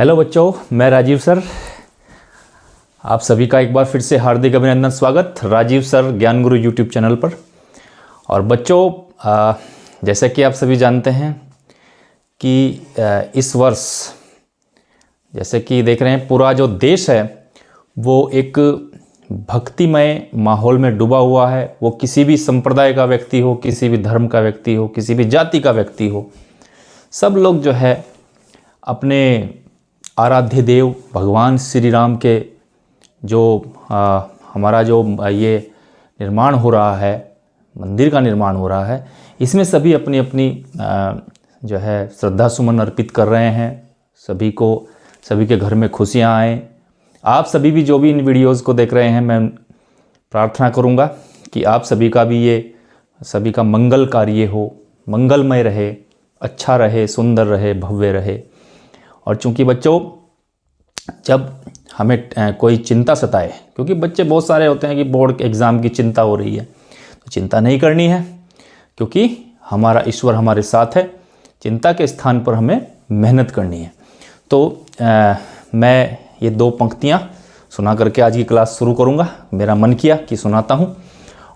Hello बच्चों, मैं Rajiv sir. आप सभी का एक बार फिर से हार्दिक अभिनंदन, स्वागत राजीव सर ज्ञान गुरु यूट्यूब चैनल पर। और बच्चों, जैसे कि आप सभी जानते हैं कि इस वर्ष जैसे कि देख रहे हैं पूरा जो देश है वो एक भक्तिमय माहौल में डूबा हुआ है। वो किसी भी संप्रदाय का व्यक्ति हो, किसी भी धर्म का व्यक्ति हो, किसी भी जाति का व्यक्ति हो, सब लोग जो है अपने आराध्य देव भगवान श्री राम के जो हमारा जो ये निर्माण हो रहा है, मंदिर का निर्माण हो रहा है, इसमें सभी अपनी अपनी जो है श्रद्धा सुमन अर्पित कर रहे हैं। सभी के घर में खुशियां आए। आप सभी भी जो भी इन वीडियोज़ को देख रहे हैं, मैं प्रार्थना करूंगा कि आप सभी का भी ये सभी का मंगल कार्य हो, मंगलमय रहे, अच्छा रहे, सुंदर रहे, भव्य रहे। और चूंकि बच्चों जब हमें कोई चिंता सताए, क्योंकि बच्चे बहुत सारे होते हैं कि बोर्ड एग्ज़ाम की चिंता हो रही है, तो चिंता नहीं करनी है, क्योंकि हमारा ईश्वर हमारे साथ है। चिंता के स्थान पर हमें मेहनत करनी है। तो मैं ये दो पंक्तियाँ सुना करके आज की क्लास शुरू करूँगा। मेरा मन किया कि सुनाता हूँ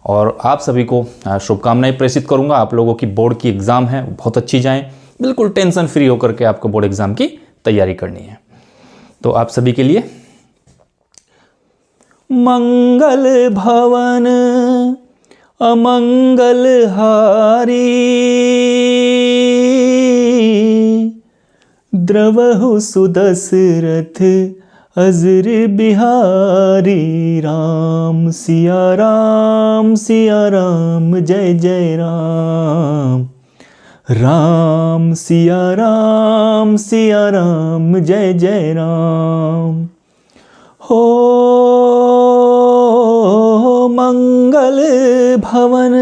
और आप सभी को शुभकामनाएं प्रेषित करूँगा। आप लोगों की बोर्ड की एग्ज़ाम है बहुत अच्छी जाएँ, बिल्कुल टेंशन फ्री होकर के आपको बोर्ड एग्ज़ाम की तैयारी करनी है। तो आप सभी के लिए मंगल भवन अमंगल हारी, द्रवहु सुदशरथ अजर बिहारी। राम सिया राम जय जय राम। राम सिया राम जय जय राम। हो मंगल भवन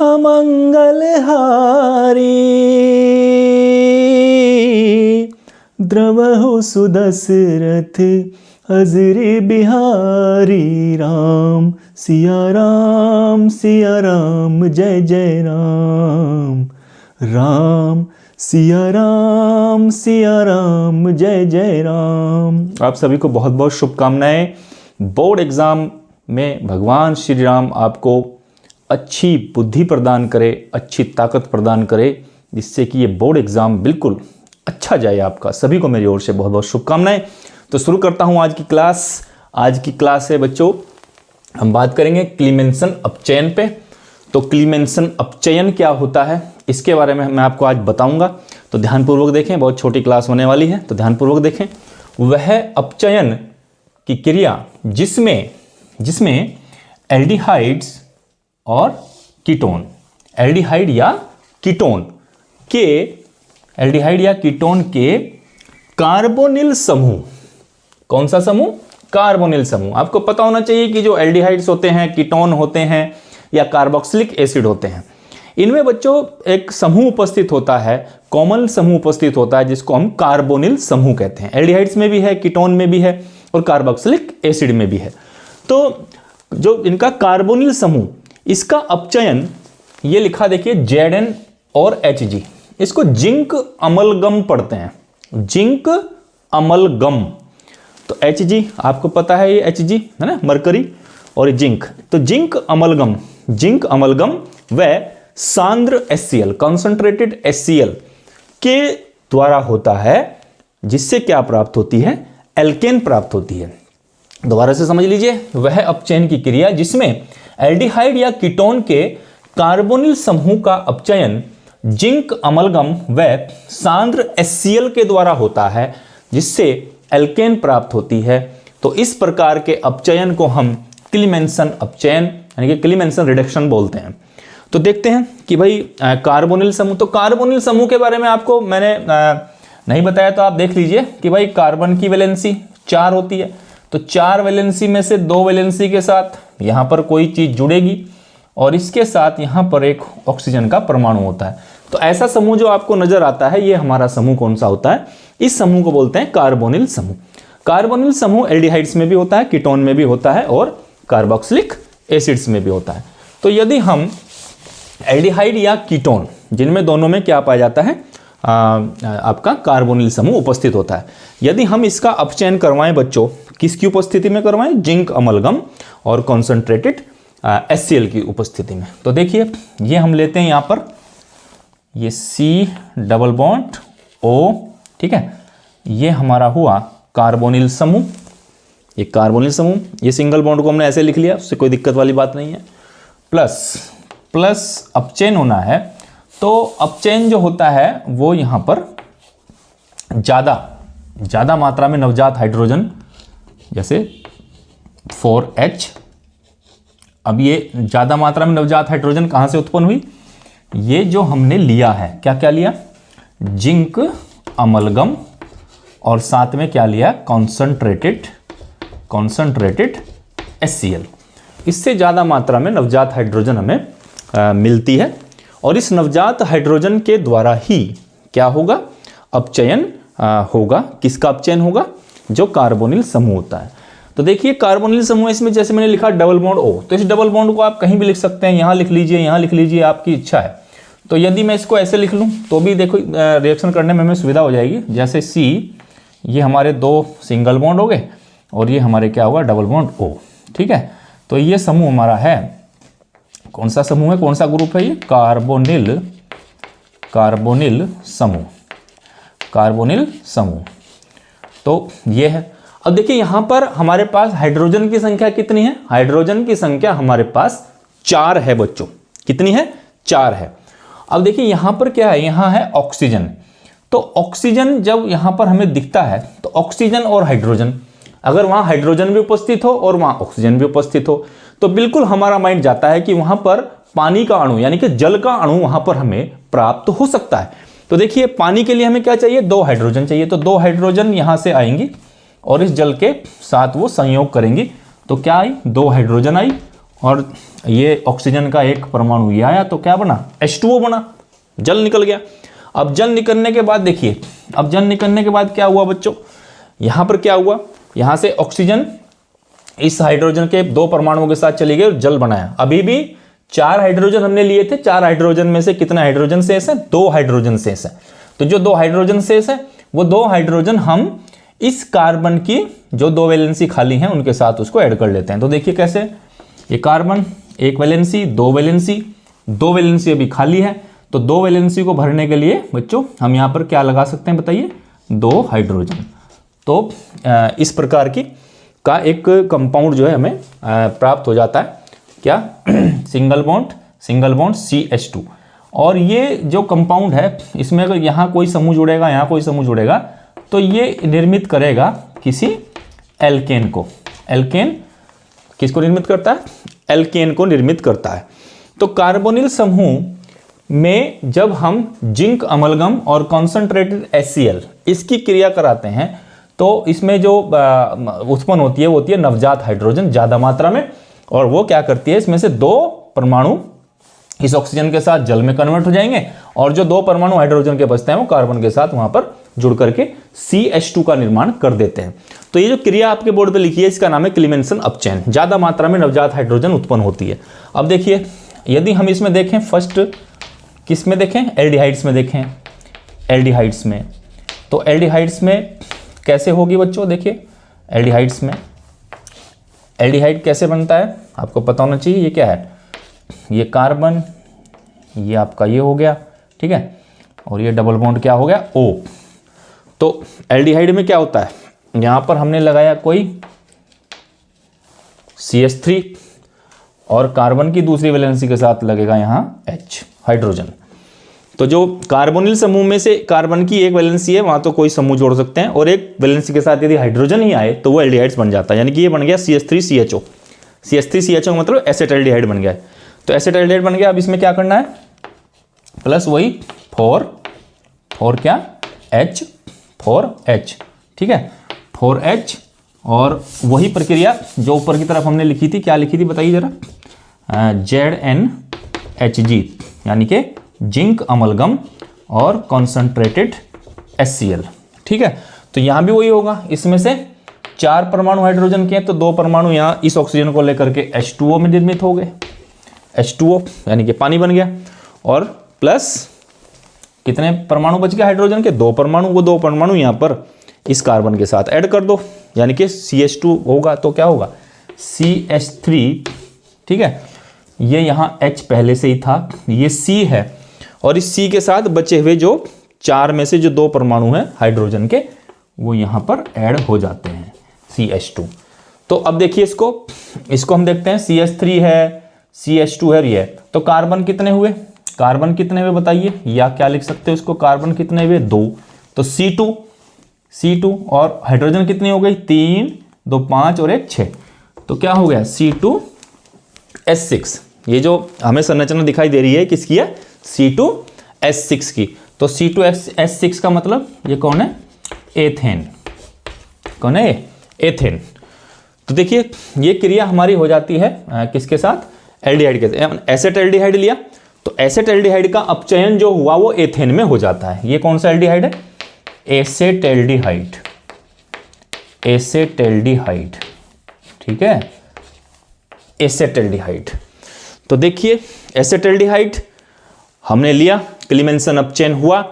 अमंगल हारी, द्रवहु सुदशरथ अजर बिहारी। राम सिया राम जय जय राम। राम सिया राम जय जय राम। आप सभी को बहुत बहुत शुभकामनाएं। बोर्ड एग्ज़ाम में भगवान श्री राम आपको अच्छी बुद्धि प्रदान करे, अच्छी ताकत प्रदान करे, जिससे कि ये बोर्ड एग्ज़ाम बिल्कुल अच्छा जाए आपका। सभी को मेरी ओर से बहुत बहुत शुभकामनाएं। तो शुरू करता हूँ आज की क्लास। आज की क्लास है बच्चों, हम बात करेंगे क्लीमेंसन अपचयन पे। तो क्लीमेंसन अपचयन क्या होता है, इसके बारे में मैं आपको आज बताऊंगा। तो ध्यानपूर्वक देखें, बहुत छोटी क्लास होने वाली है, तो ध्यानपूर्वक देखें। वह अपचयन की क्रिया जिसमें एल्डिहाइड्स और कीटोन, एल्डिहाइड या कीटोन के कार्बोनिल समूह, कौन सा समूह? कार्बोनिल समूह। आपको पता होना चाहिए कि जो एल्डिहाइड्स होते हैं, कीटोन होते हैं या कार्बोक्सिलिक एसिड होते हैं, इनमें बच्चों एक समूह उपस्थित होता है, कॉमन समूह उपस्थित होता है, जिसको हम कार्बोनिल समूह कहते हैं। एल्डिहाइड्स में भी है, कीटोन में भी है और कार्बोक्सिलिक एसिड में भी है। तो जो इनका कार्बोनिल समूह, इसका अपचयन ये लिखा देखिए Zn और Hg, इसको जिंक अमलगम पढ़ते हैं, जिंक अमलगम। तो Hg आपको पता है, ये Hg है ना, मरकरी, और जिंक। तो जिंक अमलगम व सांद्र HCl, कॉन्सेंट्रेटेड HCl के द्वारा होता है, जिससे क्या प्राप्त होती है? एल्केन प्राप्त होती है। दोबारा से समझ लीजिए, वह अपचयन की क्रिया जिसमें एल्डिहाइड या कीटोन के कार्बोनिल समूह का अपचयन जिंक अमलगम व सांद्र HCl के द्वारा होता है, जिससे एल्केन प्राप्त होती है। तो इस प्रकार के अपचयन को हम क्लीमेंसन अपचयन यानी कि क्लीमेंसन रिडक्शन बोलते हैं। तो देखते हैं कि भाई कार्बोनिल समूह, तो कार्बोनिल समूह के बारे में आपको मैंने नहीं बताया, तो आप देख लीजिए कि भाई कार्बन की वैलेंसी 4 होती है। तो 4 वैलेंसी में से 2 वैलेंसी के साथ यहाँ पर कोई चीज़ जुड़ेगी और इसके साथ यहाँ पर एक ऑक्सीजन का परमाणु होता है। तो ऐसा समूह जो आपको नजर आता है, ये हमारा समूह कौन सा होता है? इस समूह को बोलते हैं कार्बोनिल समूह। कार्बोनिल समूह एल्डिहाइड्स में भी होता है, कीटोन में भी होता है और कार्बोक्सिलिक एसिड्स में भी होता है। तो यदि हम एल्डिहाइड या कीटोन, जिनमें दोनों में क्या पाया जाता है? आपका कार्बोनिल समूह उपस्थित होता है। यदि हम इसका अपचयन करवाएं बच्चों, किसकी उपस्थिति में करवाएं? जिंक अमलगम और कॉन्सेंट्रेटेड HCl की उपस्थिति में। तो देखिए ये हम लेते हैं यहाँ पर, ये C डबल बॉन्ड O, ठीक है, ये हमारा हुआ कार्बोनिल समूह, ये कार्बोनिल समूह, ये सिंगल बॉन्ड को हमने ऐसे लिख लिया, उससे कोई दिक्कत वाली बात नहीं है। प्लस अपचयन होना है, तो अपचयन जो होता है वो यहाँ पर ज़्यादा मात्रा में नवजात हाइड्रोजन, जैसे 4H। अब ये ज़्यादा मात्रा में नवजात हाइड्रोजन कहाँ से उत्पन्न हुई? ये जो हमने लिया है, क्या क्या लिया? जिंक अमलगम और साथ में क्या लिया? Concentrated HCl। इससे ज़्यादा मात्रा में नवजात हाइड्रोजन हमें मिलती है, और इस नवजात हाइड्रोजन के द्वारा ही क्या होगा? अपचयन होगा। किसका अपचयन होगा? जो कार्बोनिल समूह होता है। तो देखिए कार्बोनिल समूह, इसमें जैसे मैंने लिखा डबल बॉन्ड O, तो इस डबल बॉन्ड को आप कहीं भी लिख सकते हैं, यहाँ लिख लीजिए, यहाँ लिख लीजिए, आपकी इच्छा है। तो यदि मैं इसको ऐसे लिख लूँ तो भी देखो रिएक्शन करने में हमें सुविधा हो जाएगी। जैसे C, ये हमारे 2 सिंगल बॉन्ड हो गए, और ये हमारे क्या होगा? डबल बॉन्ड O, ठीक है। तो ये समूह हमारा है, कौन सा समूह है, कौन सा ग्रुप है? ये कार्बोनिल समूह। तो ये है। अब देखिए यहाँ पर हमारे पास हाइड्रोजन की संख्या कितनी है? हाइड्रोजन की संख्या हमारे पास 4 है बच्चों। कितनी है? 4 है। अब देखिए यहाँ पर क्या है? यहाँ है ऑक्सीजन। तो ऑक्सीजन जब यहाँ पर हमें दिखता है, तो ऑक्सीजन और हाइड्रोजन, अगर वहाँ हाइड्रोजन भी उपस्थित हो और वहाँ ऑक्सीजन भी उपस्थित हो, तो बिल्कुल हमारा माइंड जाता है कि वहाँ पर पानी का अणु, यानी कि जल का अणु वहाँ पर हमें प्राप्त हो सकता है। तो देखिए पानी के लिए हमें क्या चाहिए? 2 हाइड्रोजन चाहिए। तो 2 हाइड्रोजन यहाँ से आएंगी और इस जल के साथ वो संयोग करेंगी, तो क्या आई? 2 हाइड्रोजन आई, और ये ऑक्सीजन का एक परमाणु ये आया, तो क्या बना? H2O बना, जल निकल गया। अब जल निकलने के बाद देखिए, अब जल निकलने के बाद क्या हुआ बच्चों? यहाँ पर क्या हुआ? यहाँ से ऑक्सीजन इस हाइड्रोजन के 2 परमाणुओं के साथ चली गई और जल बनाया। अभी भी 4 हाइड्रोजन हमने लिए थे, 4 हाइड्रोजन में से कितना हाइड्रोजन शेष है? 2 हाइड्रोजन शेष है। तो जो 2 हाइड्रोजन शेष है, वो 2 हाइड्रोजन हम इस कार्बन की जो 2 वैलेंसी खाली हैं उनके साथ उसको ऐड कर लेते हैं। तो देखिए कैसे, ये कार्बन 1 वैलेंसी, 2 वैलेंसी अभी खाली है, तो 2 वैलेंसी को भरने के लिए बच्चों हम यहाँ पर क्या लगा सकते हैं बताइए? 2 हाइड्रोजन। तो इस प्रकार की का एक कंपाउंड जो है हमें प्राप्त हो जाता है। क्या? Single bond CH2। और ये जो कंपाउंड है, इसमें अगर यहाँ कोई समूह जुड़ेगा, यहाँ कोई समूह जुड़ेगा, तो ये निर्मित करेगा किसी एल्केन को। एल्केन किसको निर्मित करता है? एल्केन को निर्मित करता है। तो कार्बोनिल समूह में जब हम जिंक अमलगम और कॉन्सेंट्रेटेड HCl इसकी क्रिया कराते हैं, तो इसमें जो उत्पन्न होती है वो होती है नवजात हाइड्रोजन ज़्यादा मात्रा में, और वो क्या करती है? इसमें से 2 परमाणु इस ऑक्सीजन के साथ जल में कन्वर्ट हो जाएंगे, और जो 2 परमाणु हाइड्रोजन के बचते हैं वो कार्बन के साथ वहां पर जुड़ करके CH2 का निर्माण कर देते हैं। तो ये जो क्रिया आपके बोर्ड पे लिखी है, इसका नाम है क्लीमेंसन अपचयन। ज्यादा मात्रा में नवजात हाइड्रोजन उत्पन्न होती है। अब देखिए, यदि हम इसमें देखें, फर्स्ट किस में देखें? एल्डिहाइड्स में देखें। एल्डिहाइड्स में, तो एल्डिहाइड्स में कैसे होगी बच्चों? देखिए एल्डिहाइड्स में, एल्डिहाइड कैसे बनता है आपको पता होना चाहिए। ये क्या है? ये कार्बन, ये आपका ये हो गया, ठीक है, और ये डबल बॉन्ड क्या हो गया? O। तो एल्डिहाइड में क्या होता है? यहां पर हमने लगाया कोई CH3, और कार्बन की दूसरी वैलेंसी के साथ लगेगा यहां H, हाइड्रोजन। तो जो कार्बोनिल समूह में से कार्बन की 1 वैलेंसी है, वहां तो कोई समूह जोड़ सकते हैं, और 1 वैलेंसी के साथ यदि हाइड्रोजन ही आए तो वो एल्डिहाइड्स बन जाता है। यानी कि ये बन गया CH3CHO। CH3CHO मतलब एसेटाल्डिहाइड बन गया है। तो एसेटाल्डिहाइड बन गया। अब इसमें क्या करना है? प्लस वही 4 क्या? H, 4H, ठीक है, 4H, और वही प्रक्रिया जो ऊपर की तरफ हमने लिखी थी, क्या लिखी थी बताइए जरा? ZnHG, यानी कि जिंक अमलगम और कॉन्सेंट्रेटेड HCl, ठीक है। तो यहां भी वही होगा, इसमें से 4 परमाणु हाइड्रोजन के हैं, तो 2 परमाणु यहां इस ऑक्सीजन को लेकर के H2O में निर्मित हो गए। H2O यानी कि पानी बन गया, और प्लस कितने परमाणु बच गए हाइड्रोजन के? 2 परमाणु। वो 2 परमाणु यहाँ पर इस कार्बन के साथ ऐड कर दो, यानी कि CH2 होगा तो क्या होगा? CH3, ठीक है। ये यहाँ H पहले से ही था, ये C है, और इस C के साथ बचे हुए जो 4 में से जो 2 परमाणु हैं हाइड्रोजन के, वो यहाँ पर ऐड हो जाते हैं, CH2। तो अब देखिए इसको हम देखते हैं, CH3 है, CH2 है, ये तो कार्बन कितने हुए? कार्बन कितने हुए बताइए, या क्या लिख सकते हो इसको? कार्बन कितने हुए? 2। तो C2 और हाइड्रोजन कितनी हो गई? 3, 2 5 और 1 6। तो क्या हो गया? C2H6। ये जो हमें संरचना दिखाई दे रही है किसकी है? C2H6 की। तो C2H6 का मतलब ये कौन है? एथेन। कौन है? एथेन। तो देखिए ये क्रिया हमारी हो जाती है किसके साथ? एल्डिहाइड के साथ। एसेट एल्डिहाइड लिया तो एसेट एल्डिहाइड का अपचयन जो हुआ वो एथेन में हो जाता है। ये कौन सा एल्डिहाइड है? Asset aldehyde. एसेट एल्डिहाइड, ठीक है, एसेट एल्डिहाइड। तो देखिए एसेट एल्डिहाइड हमने लिया, क्लीमेंसन अपचयन हुआ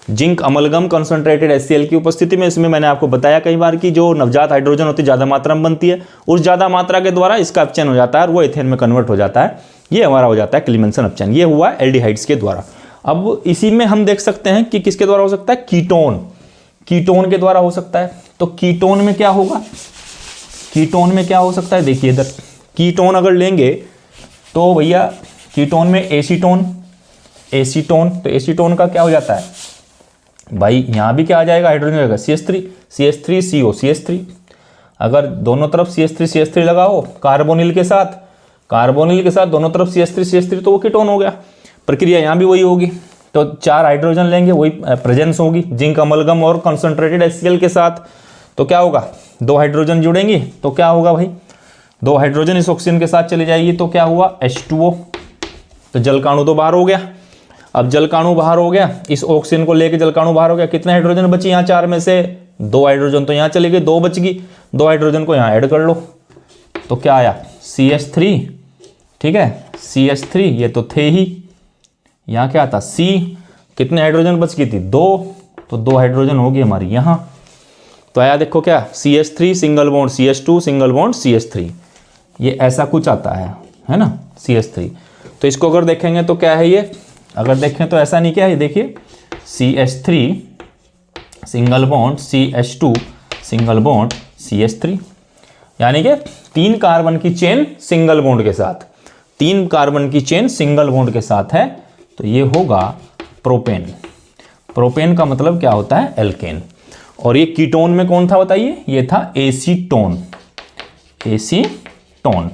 जिंक अमलगम कंसंट्रेटेड HCl की उपस्थिति में। इसमें मैंने आपको बताया कई बार कि जो नवजात हाइड्रोजन होती है ज़्यादा मात्रा में बनती है, उस ज़्यादा मात्रा के द्वारा इसका अपचयन हो जाता है और वो एथेन में कन्वर्ट हो जाता है। ये हमारा हो जाता है क्लीमेंसन अपचयन। ये हुआ एल्डिहाइड्स के द्वारा। अब इसी में हम देख सकते हैं कि किसके द्वारा हो सकता है? कीटोन। कीटोन के द्वारा हो सकता है। तो कीटोन में क्या होगा? कीटोन में क्या हो सकता है? देखिए इधर कीटोन अगर लेंगे तो भैया कीटोन में एसीटोन। तो एसीटोन का क्या हो जाता है भाई? यहां भी क्या आ जाएगा? हाइड्रोजन रहेगा, CH3CO CH3। अगर दोनों तरफ CH3 लगाओ कार्बोनिल के साथ दोनों तरफ CH3 तो वो कीटोन हो गया। प्रक्रिया यहां भी वही होगी। तो 4 हाइड्रोजन लेंगे, वही प्रेजेंस होगी जिंक अमलगम और कंसंट्रेटेड HCl के साथ। तो क्या होगा? 2 हाइड्रोजन जुड़ेंगी तो क्या होगा भाई? 2 हाइड्रोजन इस ऑक्सीजन के साथ चले जाएगी तो क्या हुआ? H2O। तो जलकाणु तो बाहर हो गया। अब जलकाणु बाहर हो गया, इस ऑक्सीजन को लेके जलकाणु बाहर हो गया। कितने हाइड्रोजन बची यहाँ? 4 में से 2 हाइड्रोजन तो यहाँ चले गए, 2 बच गई। 2 हाइड्रोजन को यहाँ ऐड कर लो तो क्या आया? CH3, ठीक है, CH3 ये तो थे ही। यहाँ क्या आता? C। कितने हाइड्रोजन बच गई थी? 2। तो 2 हाइड्रोजन होगी हमारी यहाँ। तो आया देखो क्या? CH3 single bond CH2 single bond CH3। ये ऐसा कुछ आता है ना, CH3। तो इसको अगर देखेंगे तो क्या है ये? अगर देखें तो ऐसा नहीं, क्या है देखिए, CH3 single bond CH2 single bond CH3, यानी कि 3 कार्बन की चेन सिंगल बॉन्ड के साथ, 3 कार्बन की चेन सिंगल बॉन्ड के साथ है। तो ये होगा प्रोपेन। प्रोपेन का मतलब क्या होता है? एल्केन। और ये कीटोन में कौन था बताइए? ये था एसीटोन। एसीटोन।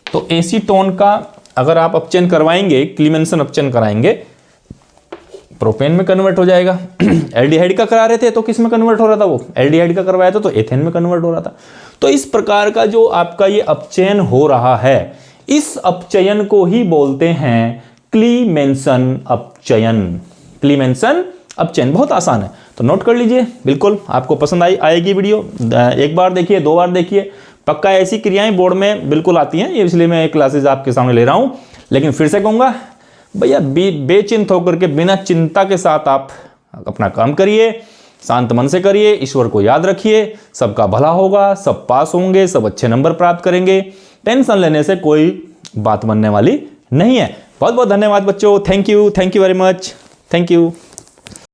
तो एसीटोन का अगर आप अपचयन करवाएंगे, क्लीमेंसन अपचयन कराएंगे, प्रोपेन में कन्वर्ट हो जाएगा। एल्डिहाइड का करा रहे थे तो किस में कन्वर्ट हो रहा था? वो एल्डिहाइड का करवाया था तो एथेन में कन्वर्ट हो रहा था। तो इस प्रकार का जो आपका ये अपचयन हो रहा है, इस अपचयन को ही बोलते हैं क्लीमेंसन अपचयन। क्लीमेंसन अपचयन बहुत आसान है, तो नोट कर लीजिए। बिल्कुल आपको पसंद आएगी वीडियो। एक बार देखिए, 2 बार देखिए, पक्का ऐसी क्रियाएं बोर्ड में बिल्कुल आती हैं, इसलिए मैं क्लासेस आपके सामने ले रहा हूं। लेकिन फिर से कहूंगा भैया, बेचिंत होकर के, बिना चिंता के साथ आप अपना काम करिए, शांत मन से करिए, ईश्वर को याद रखिए, सबका भला होगा, सब पास होंगे, सब अच्छे नंबर प्राप्त करेंगे। टेंशन लेने से कोई बात बनने वाली नहीं है। बहुत बहुत धन्यवाद बच्चों। Thank you very much. Thank you.